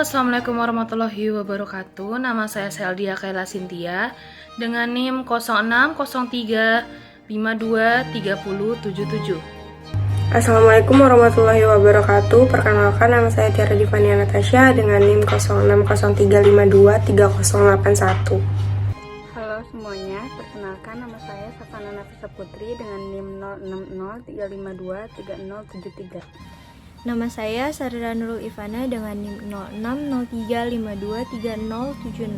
Assalamualaikum warahmatullahi wabarakatuh. Nama saya Seldia Kaila Sintia dengan NIM 0603523077. Assalamualaikum warahmatullahi wabarakatuh. Perkenalkan, nama saya Tiara Divania Natasha dengan NIM 0603523081. Halo semuanya, perkenalkan nama saya Safana Nafisa Putri dengan NIM 0603523073. Nama saya Sardra Nurul Ivana dengan NIM 0603523076.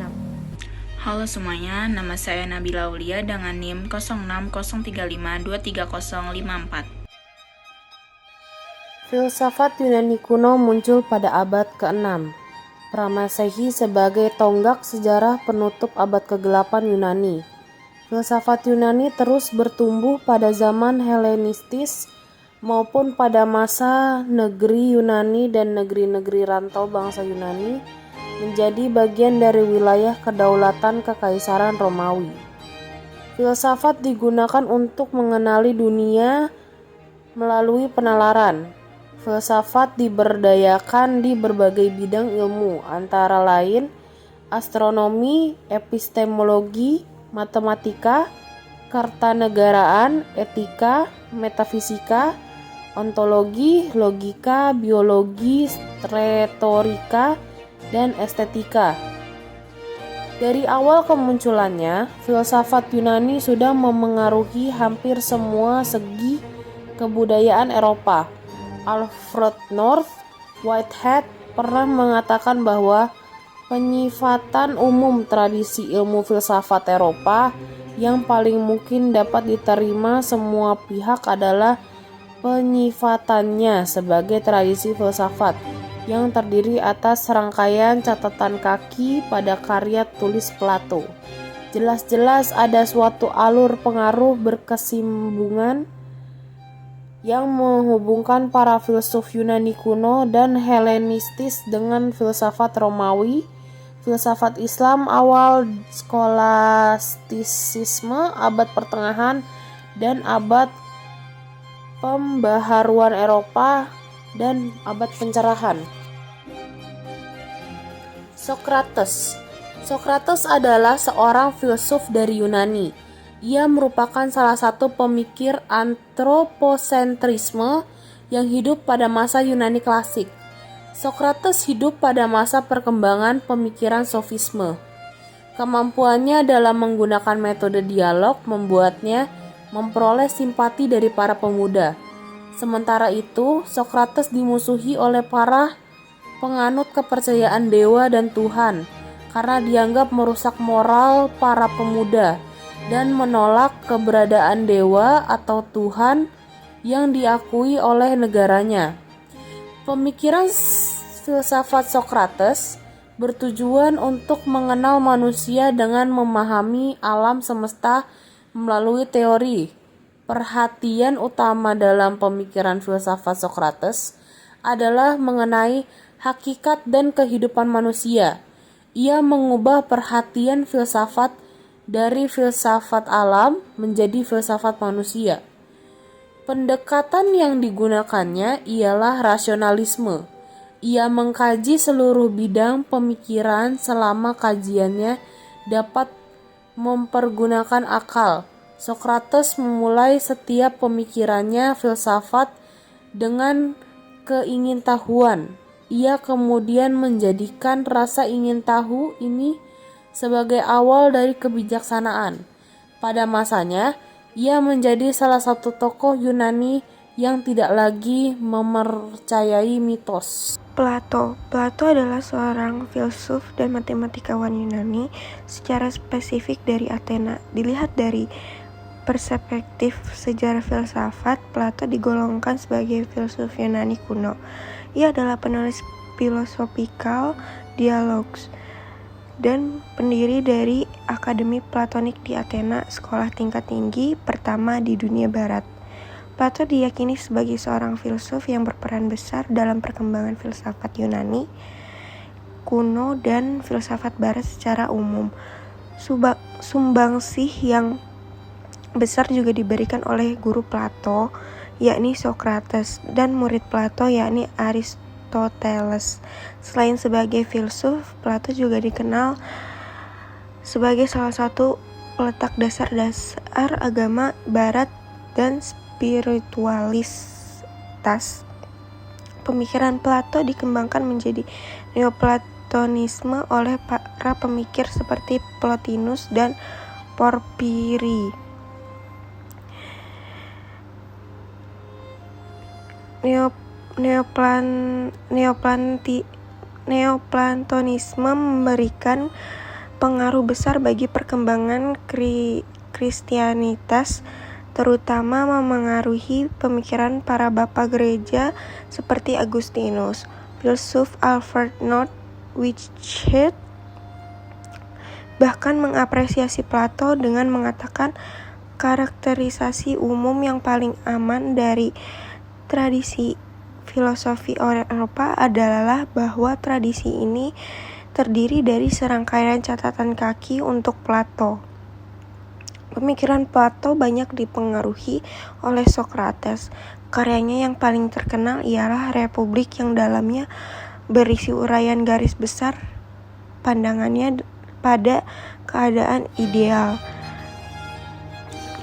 Halo semuanya, nama saya Nabila Aulia dengan NIM 0603523054. Filsafat Yunani kuno muncul pada abad ke-6 Pramasehi sebagai tonggak sejarah penutup abad ke-8 Yunani. Filsafat Yunani terus bertumbuh pada zaman Helenistis maupun pada masa negeri Yunani dan negeri-negeri rantau bangsa Yunani menjadi bagian dari wilayah kedaulatan Kekaisaran Romawi. Filsafat digunakan untuk mengenali dunia melalui penalaran. Filsafat diberdayakan di berbagai bidang ilmu, antara lain astronomi, epistemologi, matematika, kertanegaraan, etika, metafisika, ontologi, logika, biologi, retorika, dan estetika. Dari awal kemunculannya, filsafat Yunani sudah memengaruhi hampir semua segi kebudayaan Eropa. Alfred North Whitehead pernah mengatakan bahwa penyifatan umum tradisi ilmu filsafat Eropa yang paling mungkin dapat diterima semua pihak adalah penyifatannya sebagai tradisi filsafat yang terdiri atas rangkaian catatan kaki pada karya tulis Plato. Jelas-jelas ada suatu alur pengaruh berkesinambungan yang menghubungkan para filsuf Yunani kuno dan Helenistis dengan filsafat Romawi, filsafat Islam awal, skolastisisme abad pertengahan, dan abad pembaharuan Eropa dan abad pencerahan. Sokrates adalah seorang filsuf dari Yunani. Ia merupakan salah satu pemikir antroposentrisme yang hidup pada masa Yunani klasik. Sokrates hidup pada masa perkembangan pemikiran sofisme. Kemampuannya dalam menggunakan metode dialog membuatnya memperoleh simpati dari para pemuda. Sementara itu, Sokrates dimusuhi oleh para penganut kepercayaan dewa dan Tuhan karena dianggap merusak moral para pemuda dan menolak keberadaan dewa atau Tuhan yang diakui oleh negaranya. Pemikiran filsafat Sokrates bertujuan untuk mengenal manusia dengan memahami alam semesta melalui teori. Perhatian utama dalam pemikiran filsafat Sokrates adalah mengenai hakikat dan kehidupan manusia. Ia mengubah perhatian filsafat dari filsafat alam menjadi filsafat manusia. Pendekatan yang digunakannya ialah rasionalisme. Ia mengkaji seluruh bidang pemikiran selama kajiannya dapat mempergunakan akal. Sokrates memulai setiap pemikirannya filsafat dengan keingintahuan. Ia kemudian menjadikan rasa ingin tahu ini sebagai awal dari kebijaksanaan. Pada masanya, ia menjadi salah satu tokoh Yunani yang tidak lagi mempercayai mitos. Plato adalah seorang filsuf dan matematikawan Yunani secara spesifik dari Athena. Dilihat dari perspektif sejarah filsafat, Plato digolongkan sebagai filsuf Yunani kuno. Ia adalah penulis Philosophical Dialogues dan pendiri dari Akademi Platonik di Athena, sekolah tingkat tinggi pertama di dunia barat. Plato diyakini sebagai seorang filsuf yang berperan besar dalam perkembangan filsafat Yunani kuno dan filsafat barat secara umum. Sumbangsih yang besar juga diberikan oleh guru Plato, yakni Sokrates, dan murid Plato, yakni Aristoteles. Selain sebagai filsuf, Plato juga dikenal sebagai salah satu peletak dasar-dasar agama Barat dan spiritualitas. Pemikiran Plato dikembangkan menjadi Neoplatonisme oleh para pemikir seperti Plotinus dan Porphyry. Neoplatonisme memberikan pengaruh besar bagi perkembangan Kristianitas, terutama memengaruhi pemikiran para bapa gereja seperti Agustinus. Filsuf Alfred North Whitehead bahkan mengapresiasi Plato dengan mengatakan karakterisasi umum yang paling aman dari tradisi filosofi Eropa adalah bahwa tradisi ini terdiri dari serangkaian catatan kaki untuk Plato. Pemikiran Plato banyak dipengaruhi oleh Socrates. Karyanya yang paling terkenal ialah Republik, yang dalamnya berisi uraian garis besar pandangannya pada keadaan ideal.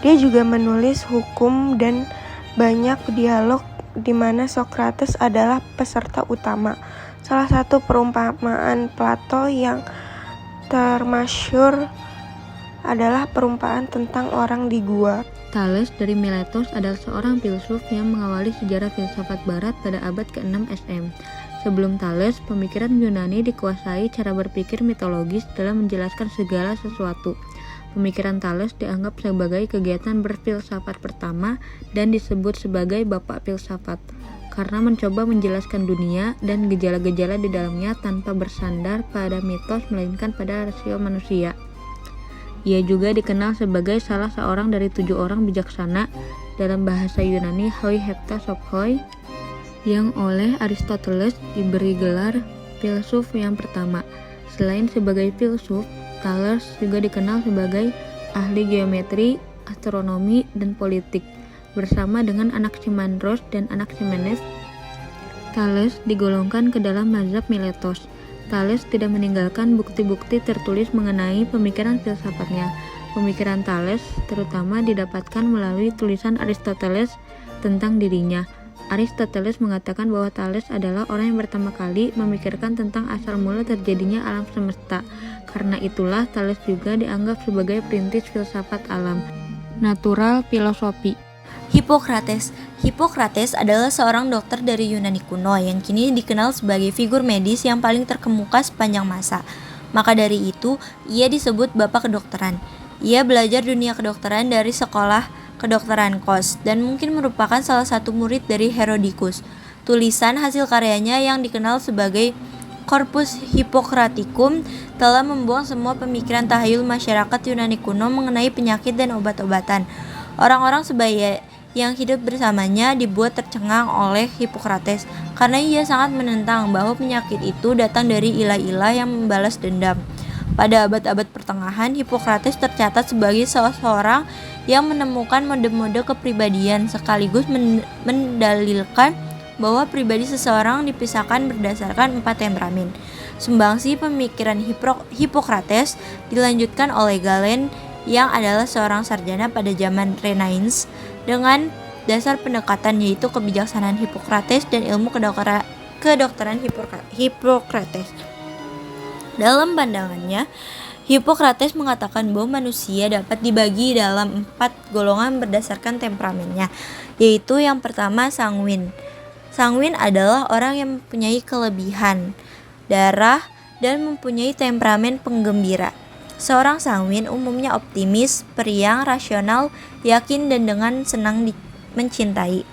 Dia juga menulis hukum dan banyak dialog di mana Socrates adalah peserta utama. Salah satu perumpamaan Plato yang termasyhur adalah perumpamaan tentang orang di gua. Thales dari Miletus adalah seorang filsuf yang mengawali sejarah filsafat barat pada abad ke-6 SM. Sebelum Thales, pemikiran Yunani dikuasai cara berpikir mitologis dalam menjelaskan segala sesuatu. Pemikiran Thales dianggap sebagai kegiatan berfilsafat pertama dan disebut sebagai bapak filsafat, karena mencoba menjelaskan dunia dan gejala-gejala di dalamnya tanpa bersandar pada mitos melainkan pada rasio manusia. Ia juga dikenal sebagai salah seorang dari 7 orang bijaksana dalam bahasa Yunani hoi hepta sop hoi, yang oleh Aristoteles diberi gelar filsuf yang pertama. Selain sebagai filsuf, Thales juga dikenal sebagai ahli geometri, astronomi, dan politik. Bersama dengan Anaximandros dan Anaximenes, Thales digolongkan ke dalam mazhab Miletos. Thales tidak meninggalkan bukti-bukti tertulis mengenai pemikiran filsafatnya. Pemikiran Thales terutama didapatkan melalui tulisan Aristoteles tentang dirinya. Aristoteles mengatakan bahwa Thales adalah orang yang pertama kali memikirkan tentang asal mula terjadinya alam semesta. Karena itulah Thales juga dianggap sebagai perintis filsafat alam. Natural filosofi. Hippocrates adalah seorang dokter dari Yunani kuno yang kini dikenal sebagai figur medis yang paling terkemuka sepanjang masa. Maka dari itu, ia disebut bapak kedokteran. Ia belajar dunia kedokteran dari sekolah kedokteran Kos dan mungkin merupakan salah satu murid dari Herodicus. Tulisan hasil karyanya yang dikenal sebagai Corpus Hippocraticum telah membuang semua pemikiran tahayul masyarakat Yunani kuno mengenai penyakit dan obat-obatan. Orang-orang sebaya yang hidup bersamanya dibuat tercengang oleh Hippocrates karena ia sangat menentang bahwa penyakit itu datang dari ilah-ilah yang membalas dendam. Pada abad-abad pertengahan, Hippocrates tercatat sebagai seseorang yang menemukan mode-mode kepribadian sekaligus mendalilkan bahwa pribadi seseorang dipisahkan berdasarkan 4 temperamen. Sumbangsi pemikiran Hippocrates dilanjutkan oleh Galen yang adalah seorang sarjana pada zaman Renaissance dengan dasar pendekatan yaitu kebijaksanaan Hippocrates dan ilmu kedokteran Hippocrates. Dalam pandangannya, Hippocrates mengatakan bahwa manusia dapat dibagi dalam 4 golongan berdasarkan temperamennya, yaitu yang pertama sanguin. Sanguin adalah orang yang mempunyai kelebihan darah dan mempunyai temperamen penggembira. Seorang sanguin umumnya optimis, periang, rasional, yakin, dan dengan senang mencintai.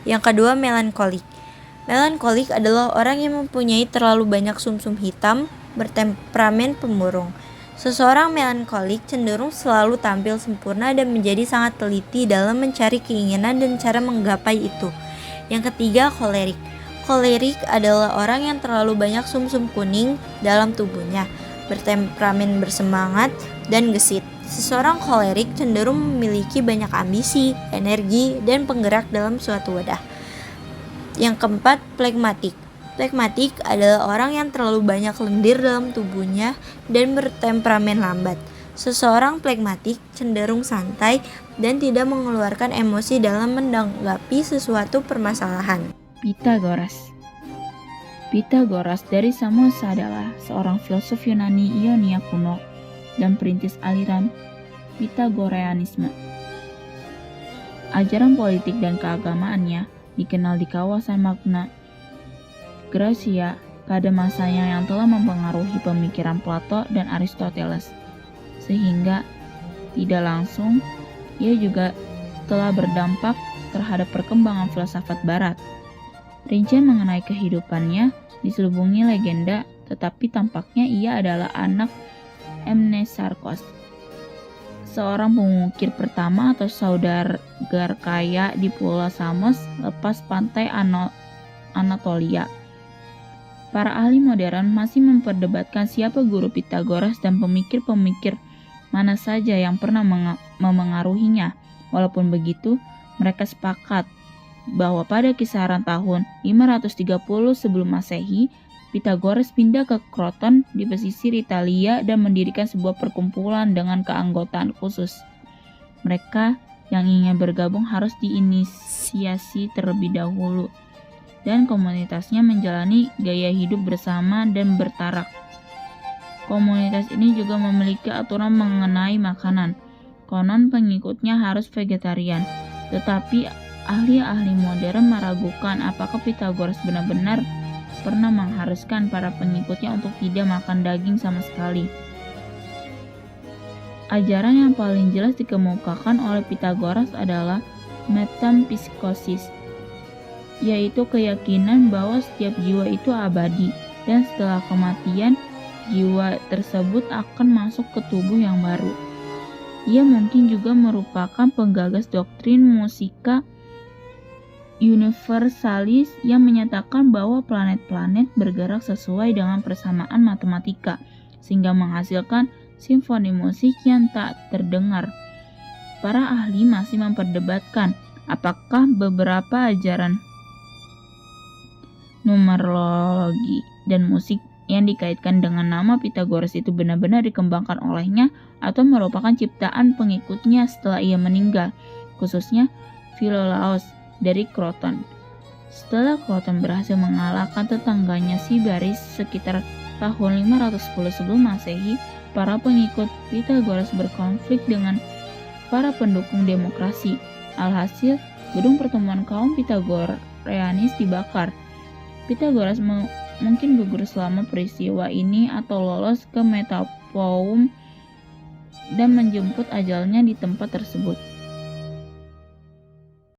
Yang kedua, melankolik. Melankolik adalah orang yang mempunyai terlalu banyak sumsum hitam, bertemperamen pemurung. Seseorang melankolik cenderung selalu tampil sempurna dan menjadi sangat teliti dalam mencari keinginan dan cara menggapai itu. Yang ketiga, kolerik. Kolerik adalah orang yang terlalu banyak sumsum kuning dalam tubuhnya, bertemperamen bersemangat dan gesit. Seseorang kolerik cenderung memiliki banyak ambisi, energi, dan penggerak dalam suatu wadah. Yang keempat, flegmatik. Flegmatik adalah orang yang terlalu banyak lendir dalam tubuhnya dan bertemperamen lambat. Seseorang flegmatik cenderung santai dan tidak mengeluarkan emosi dalam menanggapi sesuatu permasalahan. Pitagoras dari Samos adalah seorang filsuf Yunani Ionia kuno dan perintis aliran Pitagoreanisme. Ajaran politik dan keagamaannya dikenal di kawasan Magna Graecia pada masanya yang telah mempengaruhi pemikiran Plato dan Aristoteles, sehingga tidak langsung ia juga telah berdampak terhadap perkembangan filsafat Barat. Rincian mengenai kehidupannya diselubungi legenda, tetapi tampaknya ia adalah anak Mnesarkos, seorang pengukir pertama atau saudagar kaya di Pulau Samos lepas pantai Anatolia. Para ahli modern masih memperdebatkan siapa guru Pitagoras dan pemikir-pemikir mana saja yang pernah memengaruhinya. Walaupun begitu, mereka sepakat bahwa pada kisaran tahun 530 sebelum Masehi, Pitagoras pindah ke Kroton di pesisir Italia dan mendirikan sebuah perkumpulan dengan keanggotaan khusus. Mereka yang ingin bergabung harus diinisiasi terlebih dahulu, dan komunitasnya menjalani gaya hidup bersama dan bertarak. Komunitas ini juga memiliki aturan mengenai makanan. Konon pengikutnya harus vegetarian, tetapi ahli-ahli modern meragukan apakah Pitagoras benar-benar pernah mengharuskan para pengikutnya untuk tidak makan daging sama sekali. Ajaran yang paling jelas dikemukakan oleh Pitagoras adalah metempsychosis, yaitu keyakinan bahwa setiap jiwa itu abadi dan setelah kematian, jiwa tersebut akan masuk ke tubuh yang baru. Ia mungkin juga merupakan penggagas doktrin musika universalis yang menyatakan bahwa planet-planet bergerak sesuai dengan persamaan matematika, sehingga menghasilkan simfoni musik yang tak terdengar. Para ahli masih memperdebatkan apakah beberapa ajaran numerologi dan musik yang dikaitkan dengan nama Pitagoras itu benar-benar dikembangkan olehnya atau merupakan ciptaan pengikutnya setelah ia meninggal, khususnya Philolaos dari Kroton. Setelah Kroton berhasil mengalahkan tetangganya Sibaris sekitar tahun 510 sebelum Masehi, para pengikut Pitagoras berkonflik dengan para pendukung demokrasi. Alhasil, gedung pertemuan kaum Pitagoreanis dibakar. Pitagoras mungkin gugur selama peristiwa ini atau lolos ke Metapoum dan menjemput ajalnya di tempat tersebut.